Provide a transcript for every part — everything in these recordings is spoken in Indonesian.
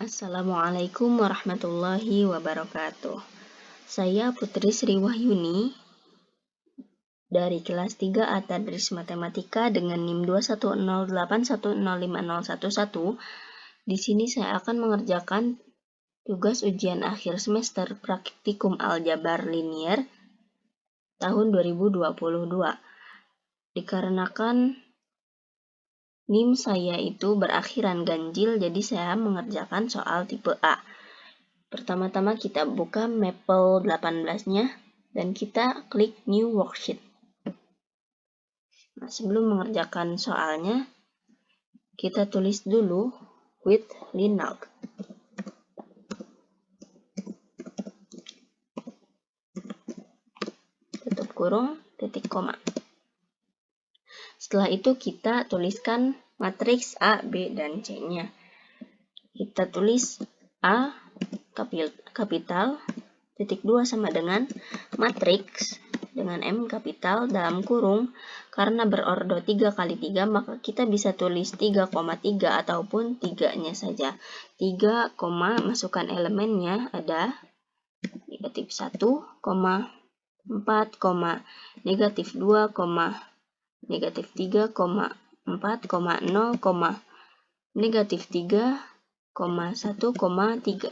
Assalamualaikum warahmatullahi wabarakatuh. Saya Putri Sri Wahyuni dari kelas 3A Tadris Matematika dengan NIM 21081050011. Di sini saya akan mengerjakan tugas ujian akhir semester praktikum aljabar linier tahun 2022. Dikarenakan NIM saya itu berakhiran ganjil, jadi saya mengerjakan soal tipe A. Pertama-tama kita buka Maple 18-nya dan kita klik New Worksheet. Nah, sebelum mengerjakan soalnya, kita tulis dulu with Linux. Tutup kurung, titik koma. Setelah itu kita tuliskan matriks A, B, dan C-nya. Kita tulis A kapital, titik 2 sama dengan matriks dengan M kapital dalam kurung. Karena berordo 3 kali 3, maka kita bisa tulis 3,3 ataupun 3-nya saja. 3, masukkan elemennya ada negatif 1, 4, negatif 2, negatif 3, 4, 0, negatif 3, 1,3.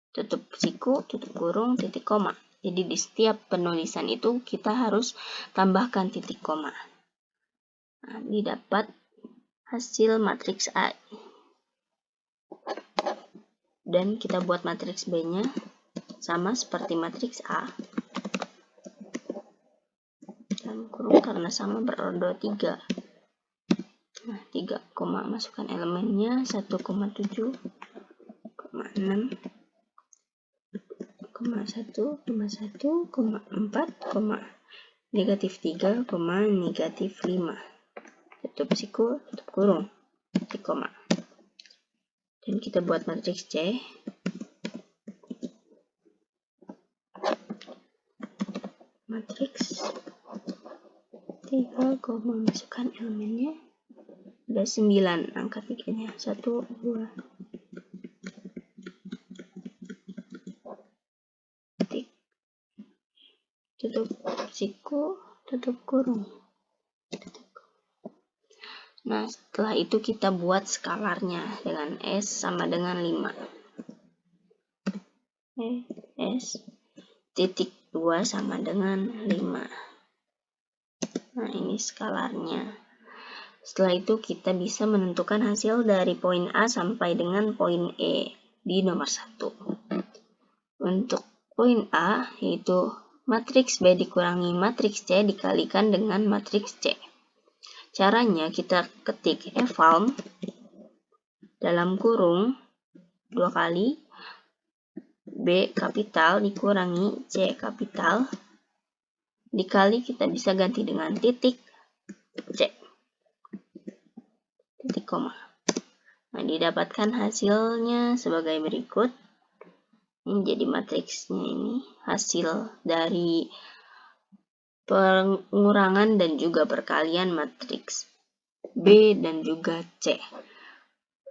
Tutup siku, tutup kurung, titik koma. Jadi di setiap penulisan itu kita harus tambahkan titik koma. Nah, didapat hasil matriks A. Dan kita buat matriks B-nya sama seperti matriks A. Dalam kurung karena sama berordo 3. Nah, 3, masukkan elemennya 1,7, 6, 1,1, 4, negatif 3, negatif 5. Tutup siku, tutup kurung, titik koma. Dan kita buat matriks C. Matriks 3, masukkan elemennya. Ada 9 angka 3-nya. 1, 2, titik. Tutup siku, tutup kurung. Nah, setelah itu kita buat skalarnya dengan S sama dengan 5. S titik 2 sama dengan 5. Nah, ini skalarnya. Setelah itu kita bisa menentukan hasil dari poin A sampai dengan poin E di nomor 1. Untuk poin A yaitu matriks B dikurangi matriks C dikalikan dengan matriks C. Caranya kita ketik eval dalam kurung 2 kali B kapital dikurangi C kapital dikali kita bisa ganti dengan titik C. Titik koma. Nah, didapatkan hasilnya sebagai berikut. Ini jadi matriksnya ini, hasil dari pengurangan dan juga perkalian matriks B dan juga C.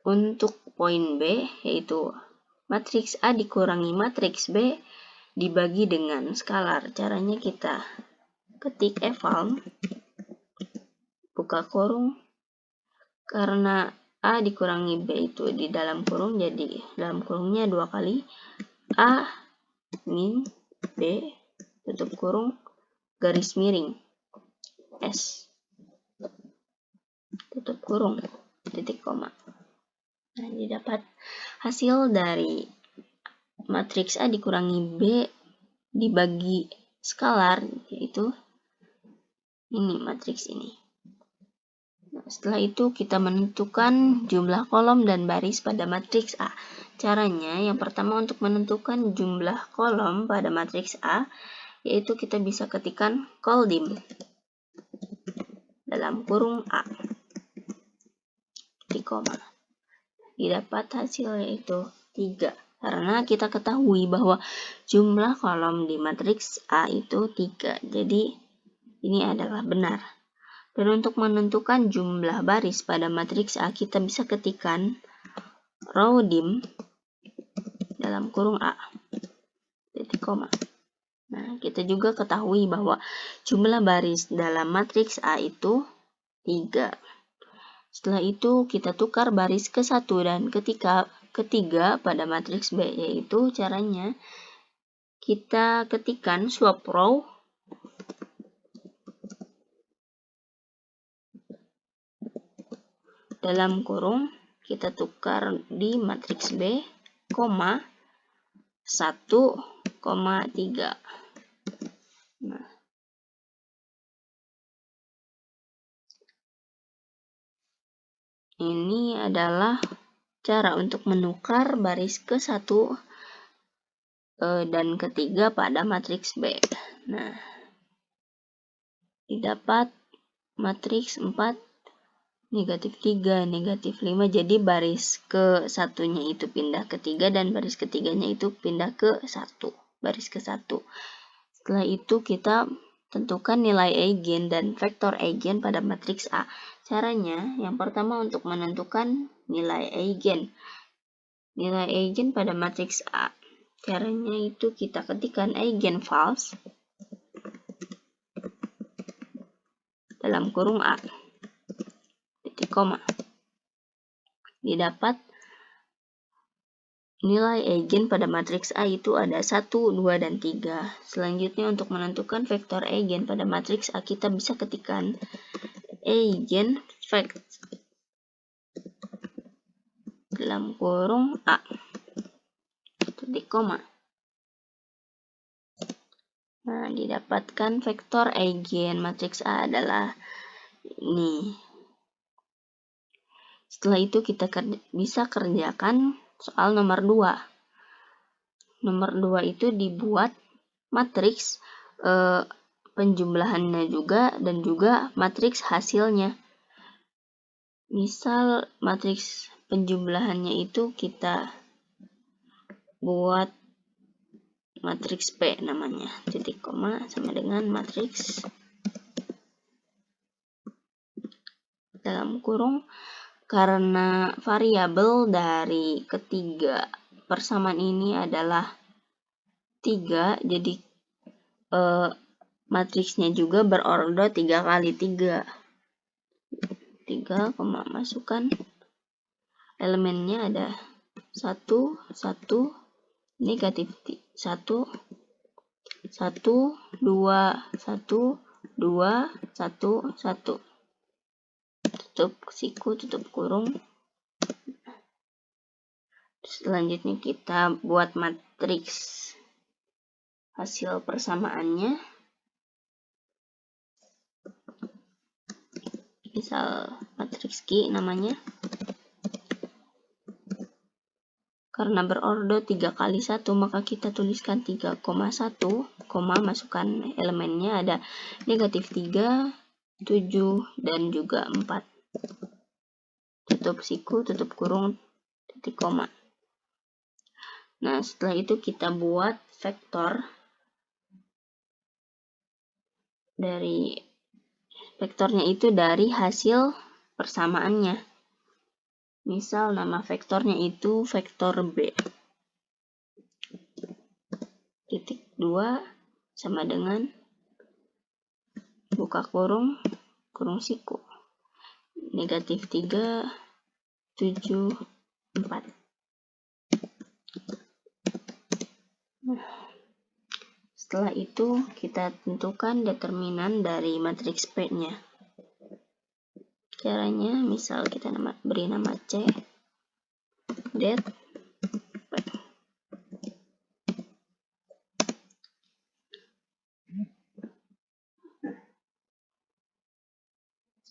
Untuk poin B yaitu matriks A dikurangi matriks B dibagi dengan skalar. Caranya kita ketik eval, buka kurung, karena A dikurangi B itu di dalam kurung, jadi dalam kurungnya 2 kali A min B, tutup kurung, garis miring S, tutup kurung, titik koma. Nah, didapat hasil dari matriks A dikurangi B dibagi skalar, yaitu ini matriks ini. Nah, setelah itu kita menentukan jumlah kolom dan baris pada matriks A. Caranya yang pertama untuk menentukan jumlah kolom pada matriks A yaitu kita bisa ketikkan koldim dalam kurung A, titik koma. Didapat hasil yaitu 3. Karena kita ketahui bahwa jumlah kolom di matriks A itu 3. Jadi ini adalah benar. Dan untuk menentukan jumlah baris pada matriks A kita bisa ketikkan row dim dalam kurung A, titik koma. Nah, kita juga ketahui bahwa jumlah baris dalam matriks A itu 3. Setelah itu kita tukar baris ke-1 dan ketiga pada matriks B, yaitu caranya kita ketikkan swap row dalam kurung, kita tukar di matriks B, 1,3. Nah, ini adalah cara untuk menukar baris ke-1 dan ketiga pada matriks B. Nah, didapat matriks 4, negatif 3, negatif 5. Jadi baris ke-1-nya itu pindah ke 3 dan baris ketiganya itu pindah ke 1. Baris ke-1. Setelah itu kita tentukan nilai eigen dan vektor eigen pada matriks A. Caranya, yang pertama untuk menentukan nilai eigen. Nilai eigen pada matriks A. Caranya itu kita ketikkan eigenvals dalam kurung A, titik koma. Didapat nilai eigen pada matriks A itu ada 1, 2, dan 3. Selanjutnya untuk menentukan vektor eigen pada matriks A, kita bisa ketikkan eigenvect dalam kurung A, titik koma. Nah, didapatkan vektor eigen matriks A adalah ini. Setelah itu kita bisa kerjakan soal nomor 2. Nomor 2 itu dibuat matriks penjumlahannya juga dan juga matriks hasilnya. Misal matriks penjumlahannya itu kita buat matriks P namanya, titik koma sama dengan matriks dalam kurung. Karena variabel dari ketiga persamaan ini adalah 3, jadi matriksnya juga berorder 3 kali 3. 3, masukkan elemennya ada 1, 1, negatif 1, 1, 2, 1, 2, 1, 1. Tutup siku, tutup kurung. Selanjutnya kita buat matriks hasil persamaannya. Misal matriks Q namanya. Karena berorder 3 kali 1, maka kita tuliskan 3,1, masukkan elemennya ada negatif 3, 7, dan juga 4. Tutup siku, tutup kurung, titik koma. Nah, setelah itu kita buat vektor dari vektornya itu dari hasil persamaannya. Misal nama vektornya itu vektor B. Titik 2 sama dengan buka kurung, kurung siku. Negatif 3, 7, 4. Setelah itu kita tentukan determinan dari matriks P-nya. Caranya misal kita beri nama C, det, P.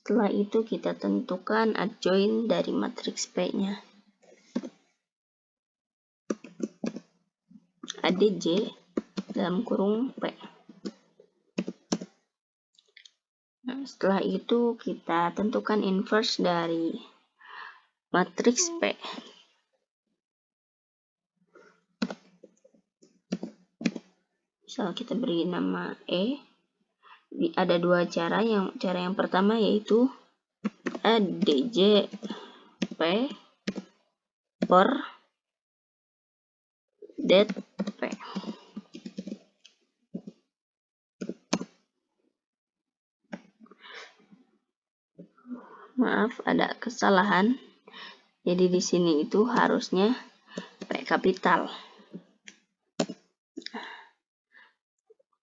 Setelah itu kita tentukan adjoint dari matriks P-nya. ADJ dalam kurung P. Nah, setelah itu kita tentukan inverse dari matriks P. Misal kita beri nama E. Ada dua cara. Cara yang pertama yaitu ADJ P impor det P. Maaf, ada kesalahan. Jadi di sini itu harusnya P kapital.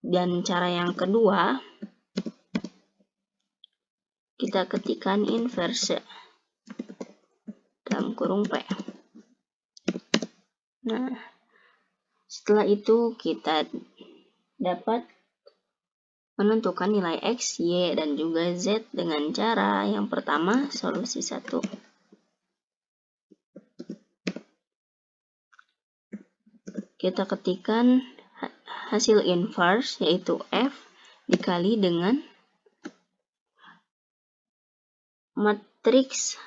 Dan cara yang kedua, kita ketikkan inverse dalam kurung P. Nah, setelah itu kita dapat menentukan nilai X, Y, dan juga Z dengan cara yang pertama, solusi 1. Kita ketikkan hasil inverse, yaitu F, dikali dengan matriks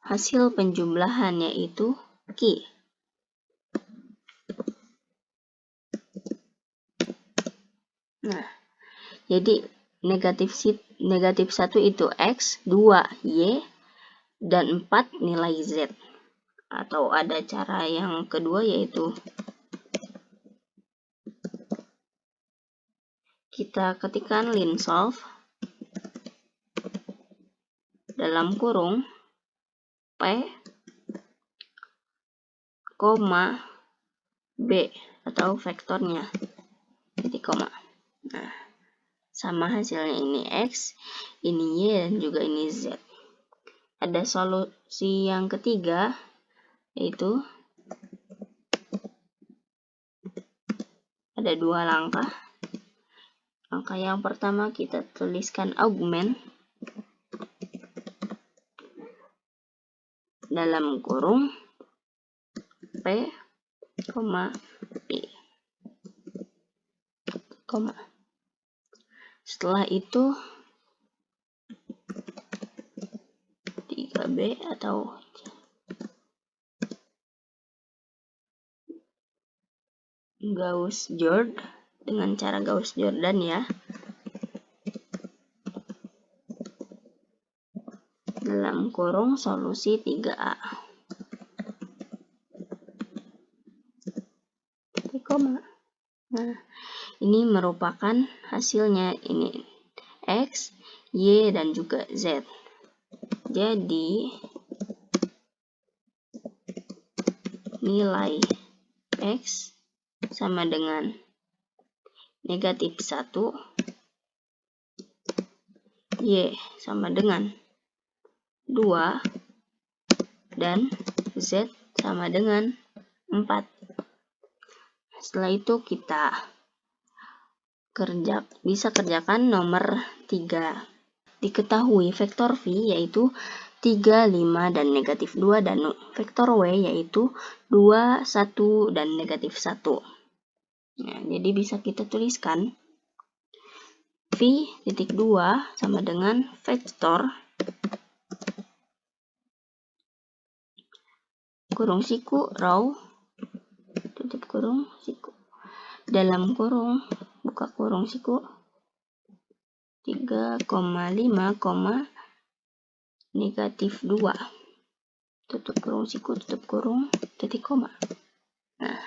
hasil penjumlahan, yaitu Q. Nah, jadi negatif 1 itu X, 2 Y, dan 4 nilai Z. Atau ada cara yang kedua, yaitu kita ketikkan line solve dalam kurung P, koma, B, atau vektornya, titik koma. Nah, sama hasilnya ini X, ini Y, dan juga ini Z. Ada solusi yang ketiga, yaitu ada 2 langkah. Langkah yang pertama kita tuliskan augment dalam kurung P, P, koma. Setelah itu 3B atau Gauss-Jordan dengan cara Gauss-Jordan ya. Dalam kurung solusi 3A. Titik koma. Nah, ini merupakan hasilnya, ini X, Y, dan juga Z. Jadi nilai X sama dengan negatif 1, Y sama dengan 2, dan Z sama dengan 4. Setelah itu kita bisa kerjakan nomor 3. Diketahui vektor V yaitu 3, 5, dan negatif 2, dan vektor W yaitu 2, 1, dan negatif 1. Nah, jadi bisa kita tuliskan V titik 2 sama dengan vektor kurung siku row tutup kurung siku dalam kurung buka kurung siku 3,5, negatif 2 tutup kurung siku tutup kurung titik koma. Nah,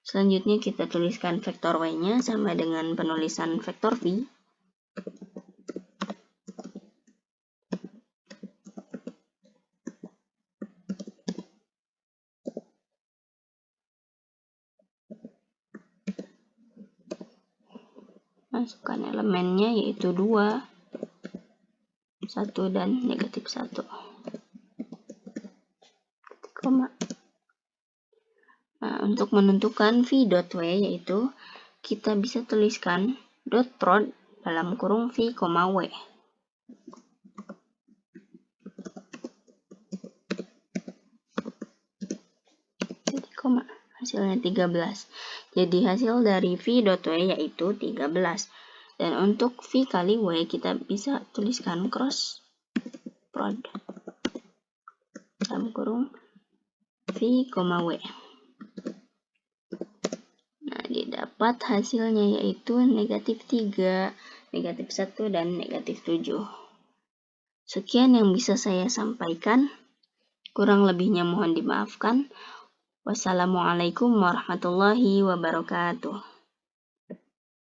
selanjutnya kita tuliskan vektor Y-nya sama dengan penulisan vektor V. Masukkan elemennya yaitu 2, 1, dan negatif 1. Titik koma. Nah, untuk menentukan V.W yaitu kita bisa tuliskan dot prod dalam kurung V, W. Titik koma. Hasilnya 13. Jadi hasil dari V.W yaitu 13. Dan untuk V kali W kita bisa tuliskan cross prod dalam kurung V, W. Nah, didapat hasilnya yaitu negatif 3, negatif 1, dan negatif 7. Sekian yang bisa saya sampaikan. Kurang lebihnya mohon dimaafkan. Wassalamualaikum warahmatullahi wabarakatuh.